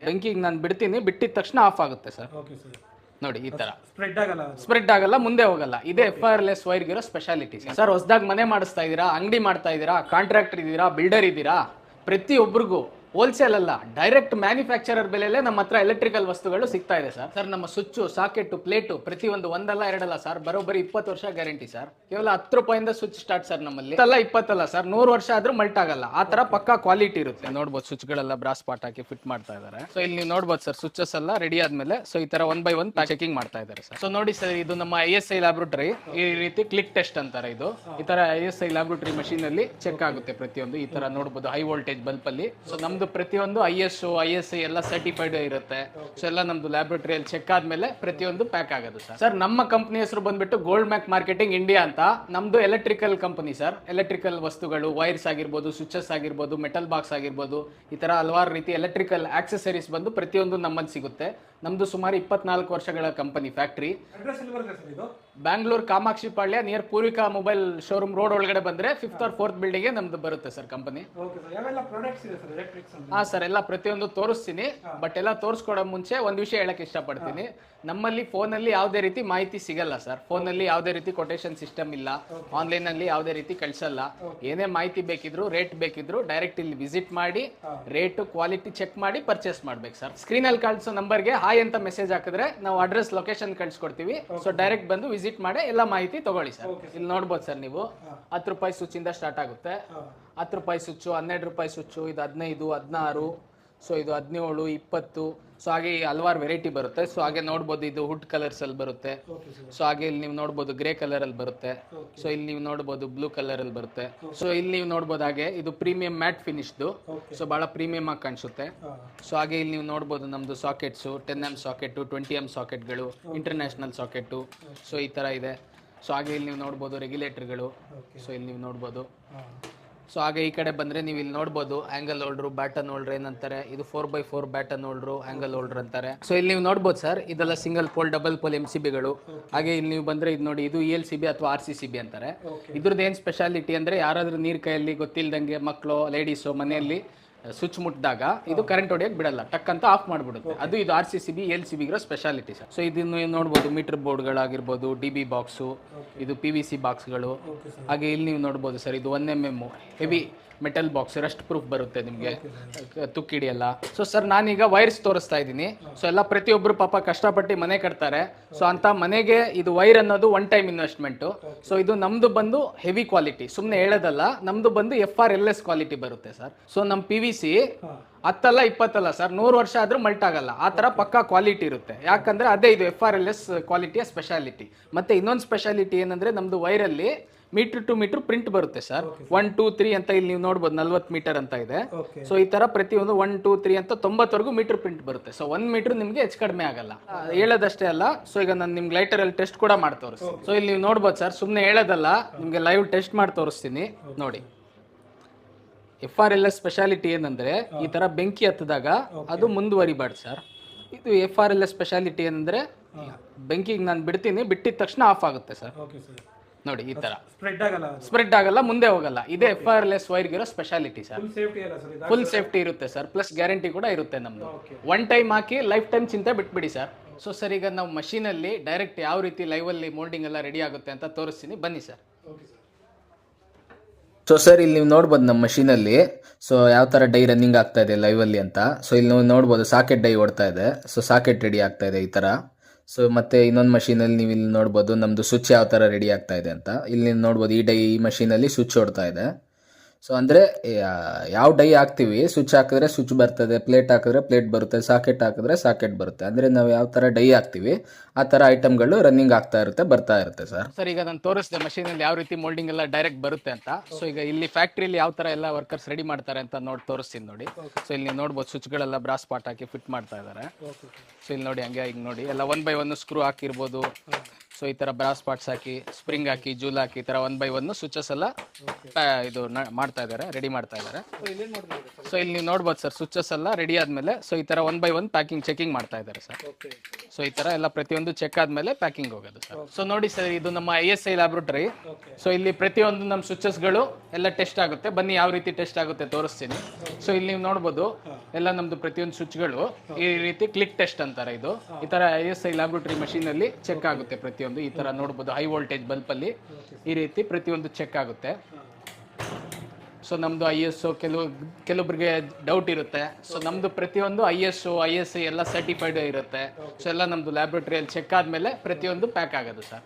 ಬೆಂಕಿಗೆ ನಾನು ಬಿಡ್ತೀನಿ, ಬಿಟ್ಟಿದ ತಕ್ಷಣ ಆಫ್ ಆಗುತ್ತೆ ಸರ್. Okay sir. ನೋಡಿ ಈ ತರ ಸ್ಪ್ರೆಡ್ ಆಗಲ್ಲ, ಮುಂದೆ ಹೋಗಲ್ಲ. ಇದೇ FRLS ವೈರ್ಗಿರೋ ಸ್ಪೆಷಾಲಿಟಿ ಸರ್. ಹೊಸದಾಗಿ ಮನೆ ಮಾಡಿಸ್ತಾ ಇದ್ದೀರಾ, ಅಂಗಡಿ ಮಾಡ್ತಾ ಇದ್ದೀರಾ, ಕಾಂಟ್ರಾಕ್ಟರ್ ಇದ್ದೀರಾ, ಬಿಲ್ಡರ್ ಇದ್ದೀರಾ, ಪ್ರತಿಯೊಬ್ಬರಿಗೂ ಹೋಲ್ಸೇಲ್ ಅಲ್ಲ, ಡೈರೆಕ್ಟ್ ಮ್ಯಾನುಫ್ಯಾಕ್ಚರರ್ ಬೆಲೆಯಲ್ಲೇ ನಮ್ಮ ಹತ್ರ ಎಲೆಕ್ಟ್ರಿಕಲ್ ವಸ್ತುಗಳು ಸಿಗ್ತಾ ಇದೆ ಸರ್. ಸರ್ ನಮ್ಮ ಸ್ವಿಚ್ಚು, ಸಾಕೆಟ್, ಪ್ಲೇಟು ಪ್ರತಿಯೊಂದು ಒಂದಲ್ಲ ಎರಡಲ್ಲ ಸರ್, ಬರೋಬ್ಬರಿ 20 ವರ್ಷ ಗ್ಯಾರಂಟಿ ಸರ್. ಕೇವಲ 10 ರೂಪಾಯಿಂದ ಸ್ವಿಚ್ ಸ್ಟಾರ್ಟ್ ಸರ್ ನಮ್ಮಲ್ಲಿ. 20 ಅಲ್ಲ ಸರ್, 100 ವರ್ಷ ಆದ್ರೂ ಮಲ್ಟ್ ಆಗಲ್ಲ. ಆ ತರ ಪಕ್ಕಾ ಕ್ವಾಲಿಟಿ ಇರುತ್ತೆ. ನೋಡ್ಬೋದು ಸ್ವಿಚ್ಗಳೆಲ್ಲ ಬ್ರಾಸ್ ಪಾಟ್ ಹಾಕಿ ಫಿಟ್ ಮಾಡ್ತಾ ಇದ್ದಾರೆ. ಸೊ ಇಲ್ಲಿ ನೀವು ನೋಡ್ಬೋದು ಸರ್, ಸ್ವಿಚಸ್ ಎಲ್ಲ ರೆಡಿ ಆದ್ಮೇಲೆ ಸೊ ಈ ತರ 1 by 1 ಚೆಕಿಂಗ್ ಮಾಡ್ತಾ ಇದ್ದಾರೆ ಸರ್. ಸೊ ನೋಡಿ ಸರ್, ಇದು ನಮ್ಮ ISI ಲ್ಯಾಬ್ರೋಟರಿ. ಈ ರೀತಿ ಕ್ಲಿಕ್ ಟೆಸ್ಟ್ ಅಂತಾರೆ ಇದು. ಈ ತರ ISI ಲ್ಯಾಬ್ರೋಟರಿ ಮಷೀನ್ ಅಲ್ಲಿ ಚೆಕ್ ಆಗುತ್ತೆ ಪ್ರತಿಯೊಂದು. ಈ ತರ ನೋಡ್ಬೋದು ಹೈ ವೋಲ್ಟೇಜ್ ಬಲ್ಪ್ ಅಲ್ಲಿ. ಸೊ ನಮ್ದು ಪ್ರತಿಯೊಂದು ISO ISI ಎಲ್ಲ ಸರ್ಟಿಫೈಡ್ ಇರುತ್ತೆ. ಸೊ ಎಲ್ಲ ನಮ್ದು ಲ್ಯಾಬ್ರೋಟರಿಯಲ್ಲಿ ಚೆಕ್ ಆದ್ಮೇಲೆ ಪ್ರತಿಯೊಂದು ಪ್ಯಾಕ್ ಆಗೋದು ಸರ್. ಸರ್ ನಮ್ಮ ಕಂಪನಿ ಹೆಸರು ಬಂದ್ಬಿಟ್ಟು ಗೋಲ್ಡ್ ಮ್ಯಾಕ್ ಮಾರ್ಕೆಟಿಂಗ್ ಇಂಡಿಯಾ ಅಂತ. ನಮ್ದು ಎಲೆಕ್ಟ್ರಿಕಲ್ ಕಂಪನಿ ಸರ್. ಎಲೆಕ್ಟ್ರಿಕಲ್ ವಸ್ತುಗಳು, ವೈರ್ಸ್ ಆಗಿರ್ಬೋದು, ಸ್ವಿಚಸ್ ಆಗಿರ್ಬೋದು, ಮೆಟಲ್ ಬಾಕ್ಸ್ ಆಗಿರ್ಬೋದು, ಈ ತರ ಹಲವಾರು ರೀತಿ ಎಲೆಕ್ಟ್ರಿಕಲ್ ಆಕ್ಸೆಸರೀಸ್ ಬಂದು ಪ್ರತಿಯೊಂದು ನಮ್ಮಲ್ಲಿ ಸಿಗುತ್ತೆ. ನಮ್ದು ಸುಮಾರು 24 ವರ್ಷಗಳ company factory. Bangalore Kamakshi Palya near Poorvika mobile showroom road ಒಳಗಡೆ ಬಂದ್ರೆ 5th or 4th ಬಿಲ್ಡಿಂಗ್ ನಮ್ದು ಬರುತ್ತೆ ಸರ್ ಕಂಪನಿ. ಹಾ ಸರ್, ಎಲ್ಲ ಪ್ರತಿಯೊಂದು ತೋರಿಸ್ತೀನಿ. ಬಟ್ ಎಲ್ಲ ತೋರಿಸ್ಕೊಡೋ ಮುಂಚೆ ಒಂದು ವಿಷಯ ಹೇಳಕ್ ಇಷ್ಟಪಡ್ತೀನಿ. ನಮ್ಮಲ್ಲಿ ಫೋನಲ್ಲಿ ಯಾವುದೇ ರೀತಿ ಮಾಹಿತಿ ಸಿಗಲ್ಲ ಸರ್. ಫೋನಲ್ಲಿ ಯಾವುದೇ ರೀತಿ ಕೊಟೇಶನ್ ಸಿಸ್ಟಮ್ ಇಲ್ಲ, ಆನ್ಲೈನ್ ಅಲ್ಲಿ ಯಾವುದೇ ರೀತಿ ಕಳ್ಸಲ್ಲ. ಏನೇ ಮಾಹಿತಿ ಬೇಕಿದ್ರು, ರೇಟ್ ಬೇಕಿದ್ರು ಡೈರೆಕ್ಟ್ ಇಲ್ಲಿ ವಿಸಿಟ್ ಮಾಡಿ ರೇಟ್ ಕ್ವಾಲಿಟಿ ಚೆಕ್ ಮಾಡಿ ಪರ್ಚೇಸ್ ಮಾಡ್ಬೇಕು ಸರ್. ಸ್ಕ್ರೀನ್ ಅಲ್ಲಿ ಕಾಣಿಸೋ ನಂಬರ್ಗೆ ಹಾಯ್ ಅಂತ ಮೆಸೇಜ್ ಹಾಕಿದ್ರೆ ನಾವು ಅಡ್ರೆಸ್ ಲೊಕೇಶನ್ ಕಳ್ಸಿಕೊಡ್ತೀವಿ. ಸೊ ಡೈರೆಕ್ಟ್ ಬಂದು ವಿಸಿಟ್ ಮಾಡಿ ಎಲ್ಲ ಮಾಹಿತಿ ತಗೊಳ್ಳಿ ಸರ್. ಇಲ್ಲಿ ನೋಡ್ಬೋದು ಸರ್ ನೀವು, 10 ರೂಪಾಯಿ ಸ್ವಿಚ್ ಇಂದ ಸ್ಟಾರ್ಟ್ ಆಗುತ್ತೆ. 10 ರೂಪಾಯಿ ಸ್ವಿಚ್ಚು, 12 ರೂಪಾಯಿ ಸ್ವಿಚ್ಚು, ಇದು 15, 16, ಸೊ ಇದು 17, 20. ಸೊ ಹಾಗೆ ಹಲವಾರು ವೆರೈಟಿ ಬರುತ್ತೆ. ಸೊ ಹಾಗೆ ನೋಡ್ಬೋದು, ಇದು ವುಡ್ ಕಲರ್ಸ್ ಅಲ್ಲಿ ಬರುತ್ತೆ. ಸೊ ಹಾಗೆ ಇಲ್ಲಿ ನೀವು ನೋಡ್ಬೋದು ಗ್ರೇ ಕಲರ್ ಅಲ್ಲಿ ಬರುತ್ತೆ. ಸೊ ಇಲ್ಲಿ ನೀವು ನೋಡ್ಬೋದು ಬ್ಲೂ ಕಲರ್ ಅಲ್ಲಿ ಬರುತ್ತೆ. ಸೊ ಇಲ್ಲಿ ನೀವು ನೋಡ್ಬೋದು ಹಾಗೆ ಇದು ಪ್ರೀಮಿಯಂ ಮ್ಯಾಟ್ ಫಿನಿಶ್ದು. ಸೊ ಬಹಳ ಪ್ರೀಮಿಯಂ ಆಗಿ ಕಾಣಿಸುತ್ತೆ. ಸೊ ಹಾಗೆ ಇಲ್ಲಿ ನೀವು ನೋಡ್ಬೋದು ನಮ್ದು ಸಾಕೆಟ್ಸು, 10mm ಸಾಕೆಟ್, 20mm ಸಾಕೆಟ್ಗಳು, ಇಂಟರ್ನ್ಯಾಷನಲ್ ಸಾಕೆಟ್ಟು. ಸೊ ಈ ತರ ಇದೆ. ಸೊ ಹಾಗೆ ಇಲ್ಲಿ ನೀವು ನೋಡ್ಬೋದು ರೆಗ್ಯುಲೇಟರ್ಗಳು. ಸೊ ಇಲ್ಲಿ ನೀವು ನೋಡ್ಬೋದು. ಸೊ ಹಾಗೆ ಈ ಕಡೆ ಬಂದರೆ ನೀವು ಇಲ್ಲಿ ನೋಡ್ಬೋದು ಆ್ಯಂಗಲ್ ಹೋಲ್ಡ್ರು, ಬ್ಯಾಟನ್ ಹೋಲ್ಡ್ರ್ ಏನಂತಾರೆ. ಇದು 4x4 baton holder, angle holder ಅಂತಾರೆ. ಸೊ ಇಲ್ಲಿ ನೀವು ನೋಡ್ಬೋದು ಸರ್, ಇದೆಲ್ಲ ಸಿಂಗಲ್ ಪೋಲ್, ಡಬಲ್ ಪೋಲ್ MCBಗಳು. ಹಾಗೆ ಇಲ್ಲಿ ನೀವು ಬಂದರೆ ಇದು ನೋಡಿ, ಇದು ELCB ಅಥವಾ RCCB ಅಂತಾರೆ. ಇದ್ರದ್ದು ಏನು ಸ್ಪೆಷಾಲಿಟಿ ಅಂದರೆ, ಯಾರಾದರೂ ನೀರು ಕೈಯಲ್ಲಿ ಗೊತ್ತಿಲ್ದಂಗೆ ಮಕ್ಕಳು, ಲೇಡೀಸು ಮನೆಯಲ್ಲಿ ಸ್ವಿಚ್ ಮುಟ್ಟಿದಾಗ ಇದು ಕರೆಂಟ್ ಹೊಡೆಯಕ್ಕೆ ಬಿಡಲ್ಲ, ಟಕ್ ಅಂತ ಆಫ್ ಮಾಡಿಬಿಡುತ್ತೆ. ಅದು ಇದು RCCB ELCB ಇರೋ ಸ್ಪೆಷಾಲಿಟಿ ಸರ್. ಸೊ ಇದನ್ನು ನೋಡ್ಬೋದು ಮೀಟರ್ ಬೋರ್ಡ್ಗಳಾಗಿರ್ಬೋದು, DB ಬಾಕ್ಸು, ಇದು PVC ಬಾಕ್ಸ್ಗಳು. ಹಾಗೆ ಇಲ್ಲಿ ನೀವು ನೋಡ್ಬೋದು ಸರ್, ಇದು 1mm heavy metal box, Rust proof ಬರುತ್ತೆ ನಿಮಗೆ, ತುಕ್ಕಿಡಿಯಲ್ಲ. ಸೊ ಸರ್ ನಾನೀಗ ವೈರ್ಸ್ ತೋರಿಸ್ತಾ ಇದ್ದೀನಿ. ಸೊ ಎಲ್ಲ ಪ್ರತಿಯೊಬ್ಬರು ಪಾಪ ಕಷ್ಟಪಟ್ಟು ಮನೆ ಕಟ್ತಾರೆ. ಸೊ ಅಂತ ಮನೆಗೆ ಇದು ವೈರ್ ಅನ್ನೋದು 1 time ಇನ್ವೆಸ್ಟ್ಮೆಂಟು. ಸೊ ಇದು ನಮ್ದು ಬಂದು ಹೆವಿ ಕ್ವಾಲಿಟಿ, ಸುಮ್ಮನೆ ಹೇಳೋದಲ್ಲ, ನಮ್ದು ಬಂದು FRLS ಕ್ವಾಲಿಟಿ ಬರುತ್ತೆ ಸರ್. ಸೊ ನಮ್ಮ PVC 10 ಅಲ್ಲ 20 ಅಲ್ಲ ಸರ್, 100 ವರ್ಷ ಆದ್ರೂ ಮಲ್ಟ್ ಆಗಲ್ಲ. ಆ ತರ ಪಕ್ಕಾ ಕ್ವಾಲಿಟಿ ಇರುತ್ತೆ. ಯಾಕಂದ್ರೆ ಅದೇ ಇದು FRLS ಕ್ವಾಲಿಟಿಯ ಸ್ಪೆಷಾಲಿಟಿ. ಮತ್ತೆ ಇನ್ನೊಂದು ಸ್ಪೆಷಾಲಿಟಿ ಏನಂದ್ರೆ, ನಮ್ದು ವೈರಲ್ಲಿ ಮೀಟರ್ ಟು ಮೀಟರ್ ಪ್ರಿಂಟ್ ಬರುತ್ತೆ ಸರ್. 1, 2, 3 ಅಂತ ಇಲ್ಲಿ ನೀವು ನೋಡ್ಬೋದು 40 ಮೀಟರ್ ಅಂತ ಇದೆ. ಸೊ ಈ ತರ ಪ್ರತಿಯೊಂದು 1, 2, 3 ಅಂತ 90ವರೆಗೂ ಮೀಟರ್ ಪ್ರಿಂಟ್ ಬರುತ್ತೆ. ಸೊ 1 ಮೀಟರ್ ನಿಮ್ಗೆ ಹೆಚ್ಚು ಕಡಿಮೆ ಆಗಲ್ಲ. ಹೇಳೋದಷ್ಟೇ ಅಲ್ಲ, ಸೊ ಈಗ ನಾನು ನಿಮ್ಗೆ ಲೈಟರ್ ಅಲ್ಲಿ ಟೆಸ್ಟ್ ಕೂಡ ಮಾಡಿ ತೋರಿಸ್ತೀನಿ. ಸೊ ಇಲ್ಲಿ ನೀವು ನೋಡ್ಬೋದು ಸರ್, ಸುಮ್ಮನೆ ಹೇಳೋದಲ್ಲ, ನಿಮ್ಗೆ ಲೈವ್ ಟೆಸ್ಟ್ ಮಾಡಿ ತೋರಿಸ್ತೀನಿ ನೋಡಿ. FRLS ಸ್ಪೆಷಾಲಿಟಿ ಏನಂದ್ರೆ, ಈ ತರ ಬೆಂಕಿ ಹತ್ತಿದಾಗ ಅದು ಮುಂದುವರಿಬಾರ್ದು ಸರ್. ಇದು FRLS ಸ್ಪೆಷಾಲಿಟಿ ಏನಂದ್ರೆ, ಬೆಂಕಿಗೆ ನಾನು ಬಿಡ್ತೀನಿ, ಬಿಟ್ಟಿದ ತಕ್ಷಣ ಆಫ್ ಆಗುತ್ತೆ ಸರ್. ನೋಡಿ ಈ ತರ ಸ್ಪ್ರೆಡ್ ಆಗಲ್ಲ, ಮುಂದೆ ಹೋಗಲ್ಲ. ಇದೇ FRLS ವೈರ್ಗಿರೋ ಸ್ಪೆಷಾಲಿಟಿ ಸರ್. ಫುಲ್ ಸೇಫ್ಟಿ ಇರುತ್ತೆ ಸರ್, ಪ್ಲಸ್ ಗ್ಯಾರಂಟಿ ಕೂಡ ಇರುತ್ತೆ ನಮ್ದು. 1 time ಹಾಕಿ ಲೈಫ್ ಟೈಮ್ ಚಿಂತೆ ಬಿಟ್ಬಿಡಿ ಸರ್. ಸೊ ಸರ್ ಈಗ ನಾವು ಮಷೀನಲ್ಲಿ ಡೈರೆಕ್ಟ್ ಯಾವ ರೀತಿ ಲೈವಲ್ಲಿ ಮೋಲ್ಡಿಂಗ್ ಎಲ್ಲ ರೆಡಿ ಆಗುತ್ತೆ ಅಂತ ತೋರಿಸ್ತೀನಿ, ಬನ್ನಿ ಸರ್. ಸೊ ಸರ್ ಇಲ್ಲಿ ನೀವು ನೋಡ್ಬೋದು ನಮ್ಮ ಮಷೀನಲ್ಲಿ ಸೊ ಯಾವ ಥರ ಡೈ ರನ್ನಿಂಗ್ ಆಗ್ತಾ ಇದೆ ಲೈವಲ್ಲಿ ಅಂತ. ಸೊ ಇಲ್ಲಿ ನೀವು ನೋಡ್ಬೋದು ಸಾಕೆಟ್ ಡೈ ಓಡ್ತಾ ಇದೆ. ಸೊ ಸಾಕೆಟ್ ರೆಡಿ ಆಗ್ತಾ ಇದೆ ಈ ಥರ. ಸೊ ಮತ್ತೆ ಇನ್ನೊಂದು ಮಷೀನಲ್ಲಿ ನೀವು ಇಲ್ಲಿ ನೋಡ್ಬೋದು ನಮ್ಮದು ಸ್ವಿಚ್ ಯಾವ ಥರ ರೆಡಿ ಆಗ್ತಾ ಇದೆ ಅಂತ. ಇಲ್ಲಿ ನೀವು ನೋಡ್ಬೋದು ಈ ಮಷೀನಲ್ಲಿ ಸ್ವಿಚ್ ಓಡ್ತಾ ಇದೆ. ಸೊ ಅಂದರೆ ಯಾವ ಡೈ ಹಾಕ್ತೀವಿ, ಸ್ವಿಚ್ ಹಾಕಿದ್ರೆ ಸ್ವಿಚ್ ಬರ್ತದೆ, ಪ್ಲೇಟ್ ಹಾಕಿದ್ರೆ ಪ್ಲೇಟ್ ಬರುತ್ತೆ, ಸಾಕೆಟ್ ಹಾಕಿದ್ರೆ ಸಾಕೆಟ್ ಬರುತ್ತೆ. ಅಂದರೆ ನಾವು ಯಾವ ಥರ ಡೈ ಹಾಕ್ತೀವಿ ಆ ಥರ ಐಟಮ್ಗಳು ರನ್ನಿಂಗ್ ಆಗ್ತಾ ಇರುತ್ತೆ, ಬರ್ತಾ ಇರುತ್ತೆ ಸರ್. ಸರ್ ಈಗ ನಾನು ತೋರಿಸಿದೆ ಮಷೀನಲ್ಲಿ ಯಾವ ರೀತಿ ಮೋಲ್ಡಿಂಗ್ ಎಲ್ಲ ಡೈರೆಕ್ಟ್ ಬರುತ್ತೆ ಅಂತ. ಸೊ ಈಗ ಇಲ್ಲಿ ಫ್ಯಾಕ್ಟ್ರಿಯಲ್ಲಿ ಯಾವ ಥರ ಎಲ್ಲ ವರ್ಕರ್ಸ್ ರೆಡಿ ಮಾಡ್ತಾರೆ ಅಂತ ತೋರಿಸ್ತೀನಿ ನೋಡಿ. ಸೊ ಇಲ್ಲಿ ನೋಡ್ಬೋದು ಸ್ವಿಚ್ಗಳೆಲ್ಲ ಬ್ರಾಸ್ ಪಾಟ್ ಹಾಕಿ ಫಿಟ್ ಮಾಡ್ತಾ ಇದ್ದಾರೆ. ಸೊ ಇಲ್ಲಿ ನೋಡಿ ಹಂಗೆ ಈಗ ನೋಡಿ ಎಲ್ಲ 1 by 1 ಸ್ಕ್ರೂ ಹಾಕಿರ್ಬೋದು. ಸೊ ಈ ಥರ ಬ್ರಾಸ್ ಪಾರ್ಟ್ಸ್ ಹಾಕಿ ಸ್ಪ್ರಿಂಗ್ ಹಾಕಿ ಜೂಲ್ ಹಾಕಿ ಈ ಥರ 1 by 1 ಸ್ವಿಚಸ್ ಎಲ್ಲ ಇದು ಮಾಡ್ತಾ ಇದ್ದಾರೆ, ರೆಡಿ ಮಾಡ್ತಾ ಇದ್ದಾರೆ. ಸೊ ಇಲ್ಲಿ ನೀವು ನೋಡ್ಬೋದು ಸರ್, ಸ್ವಿಚಸ್ ಎಲ್ಲ ರೆಡಿ ಆದಮೇಲೆ ಸೊ ಈ ಥರ 1 by 1 ಪ್ಯಾಕಿಂಗ್ ಚೆಕಿಂಗ್ ಮಾಡ್ತಾ ಇದ್ದಾರೆ ಸರ್. ಸೊ ಈ ಥರ ಎಲ್ಲ ಪ್ರತಿಯೊಂದು ಚೆಕ್ ಆದಮೇಲೆ ಪ್ಯಾಕಿಂಗ್ ಹೋಗೋದು ಸರ್. ಸೊ ನೋಡಿ ಸರ್, ಇದು ನಮ್ಮ ISI ಲ್ಯಾಬ್ರೋಟರಿ. ಸೊ ಇಲ್ಲಿ ಪ್ರತಿಯೊಂದು ನಮ್ಮ ಸ್ವಿಚಸ್ಗಳು ಎಲ್ಲ ಟೆಸ್ಟ್ ಆಗುತ್ತೆ. ಬನ್ನಿ ಯಾವ ರೀತಿ ಟೆಸ್ಟ್ ಆಗುತ್ತೆ ತೋರಿಸ್ತೀನಿ. ಸೊ ಇಲ್ಲಿ ನೀವು ನೋಡ್ಬೋದು ಎಲ್ಲ ನಮ್ದು ಪ್ರತಿಯೊಂದು ಸ್ವಿಚ್ಗಳು ಈ ರೀತಿ ಕ್ಲಿಕ್ ಟೆಸ್ಟ್ ಅಂತಾರೆ. ಇದು ಈ ತರ ISI ಲ್ಯಾಬ್ರೋಟರಿ ಮಷೀನ್ ಅಲ್ಲಿ ಚೆಕ್ ಆಗುತ್ತೆ ಪ್ರತಿಯೊಂದು. ಈ ತರ ನೋಡ್ಬೋದು ಹೈ ವೋಲ್ಟೇಜ್ ಬಲ್ಬ್ ಅಲ್ಲಿ ಈ ರೀತಿ ಪ್ರತಿಯೊಂದು ಚೆಕ್ ಆಗುತ್ತೆ. ಸೊ ನಮ್ದು ISO ಕೆಲವೊಬ್ಬರಿಗೆ ಡೌಟ್ ಇರುತ್ತೆ. ಸೊ ನಮ್ದು ಪ್ರತಿಯೊಂದು ISO ISI ಎಲ್ಲ ಸರ್ಟಿಫೈಡ್ ಇರುತ್ತೆ. ಸೊ ಎಲ್ಲ ನಮ್ದು ಲ್ಯಾಬ್ರೋಟರಿಯಲ್ಲಿ ಚೆಕ್ ಆದ್ಮೇಲೆ ಪ್ರತಿಯೊಂದು ಪ್ಯಾಕ್ ಆಗೋದು ಸರ್.